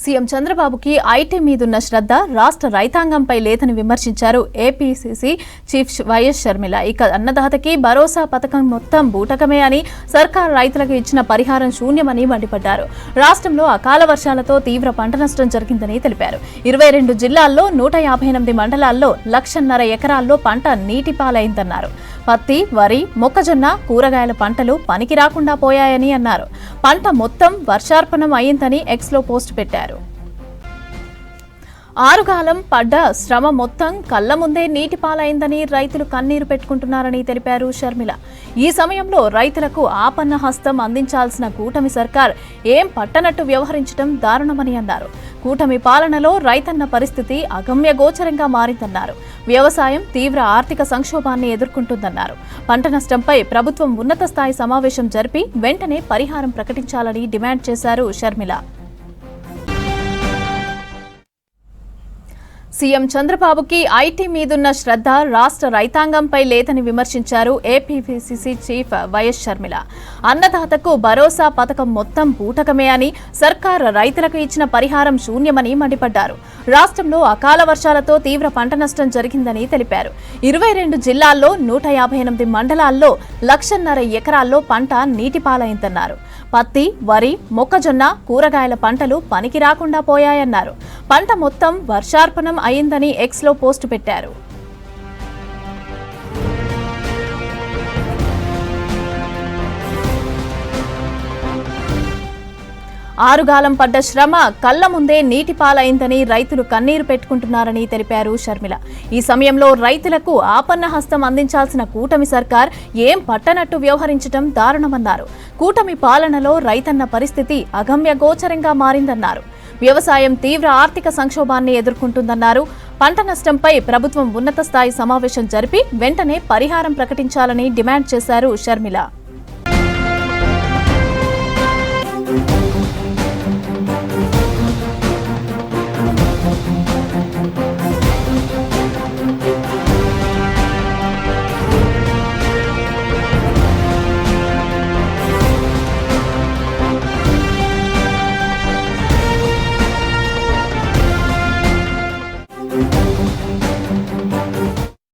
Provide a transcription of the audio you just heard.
CM చంద్రబాబుకి IT మీదున్న శ్రద్ధ రాష్ట్ర రైతాంగంపై లేదని విమర్శించారు ఏపీసీసీ చీఫ్ వైఎస్ షర్మిల. ఇక అన్నదాతకి భరోసా పథకం మొత్తం బూటకమే అని, సర్కార్ రైతులకు ఇచ్చిన పరిహారం శూన్యమని మండిపడ్డారు. రాష్ట్రంలో అకాల వర్షాలతో తీవ్ర పంట నష్టం జరిగిందని తెలిపారు. 22 జిల్లాల్లో 158 మండలాల్లో 1.5 ఎకరాల్లో పంట నీటిపాలైందన్నారు. పత్తి, వరి, మొక్కజొన్న, కూరగాయల పంటలు పనికి రాకుండా పోయాయని అన్నారు. పంట మొత్తం వర్షార్పణం అయిందని ఎక్స్లో పోస్ట్ పెట్టారు. ఆరుగాలం పడ్డ శ్రమ మొత్తం కళ్ల ముందే నీటిపాలైందని రైతులు కన్నీరు పెట్టుకుంటున్నారని తెలిపారు షర్మిల. ఈ సమయంలో రైతులకు ఆపన్న హస్తం అందించాల్సిన కూటమి సర్కార్ ఏం పట్టనట్టు వ్యవహరించడం దారుణమని అన్నారు. కూటమి పాలనలో రైతన్న పరిస్థితి అగమ్యగోచరంగా మారిందన్నారు. వ్యవసాయం తీవ్ర ఆర్థిక సంక్షోభాన్ని ఎదుర్కొంటుందన్నారు. పంట నష్టంపై ప్రభుత్వం ఉన్నత స్థాయి సమావేశం జరిపి వెంటనే పరిహారం ప్రకటించాలని డిమాండ్ చేశారు షర్మిల. సీఎం చంద్రబాబుకి ఐటీ మీదున్న శ్రద్ధ రాష్ట్ర రైతాంగంపై లేదని విమర్శించారు ఏపీసీసీ చీఫ్ వైఎస్ షర్మిల. అన్నదాతకు భరోసా పథకం మొత్తం బూటకమే అని, సర్కార్ రైతులకు ఇచ్చిన పరిహారం శూన్యమని మండిపడ్డారు. రాష్ట్రంలో అకాల వర్షాలతో తీవ్ర పంట నష్టం జరిగిందని తెలిపారు. 22 జిల్లాల్లో 158 మండలాల్లో 1.5 ఎకరాల్లో పంట నీటిపాలైందన్నారు. పత్తి, వరి, మొక్కజొన్న, కూరగాయల పంటలు పనికి రాకుండా పోయాయన్నారు. పంట మొత్తం వర్షార్పణం అయిందని ఎక్స్లో పోస్టు పెట్టారు. ఆరుగాలం పడ్డ శ్రమ కళ్ల ముందే నీటిపాలైందని రైతులు కన్నీరు పెట్టుకుంటున్నారని తెలిపారు షర్మిల. ఈ సమయంలో రైతులకు ఆపన్న హస్తం అందించాల్సిన కూటమి సర్కార్ ఏం పట్టనట్టు వ్యవహరించడం దారుణమన్నారు. కూటమి పాలనలో రైతన్న పరిస్థితి అగమ్యగోచరంగా మారిందన్నారు. వ్యవసాయం తీవ్ర ఆర్థిక సంక్షోభాన్ని ఎదుర్కొంటుందన్నారు. పంట నష్టంపై ప్రభుత్వం ఉన్నత స్థాయి సమావేశం జరిపి వెంటనే పరిహారం ప్రకటించాలని డిమాండ్ చేశారు షర్మిల.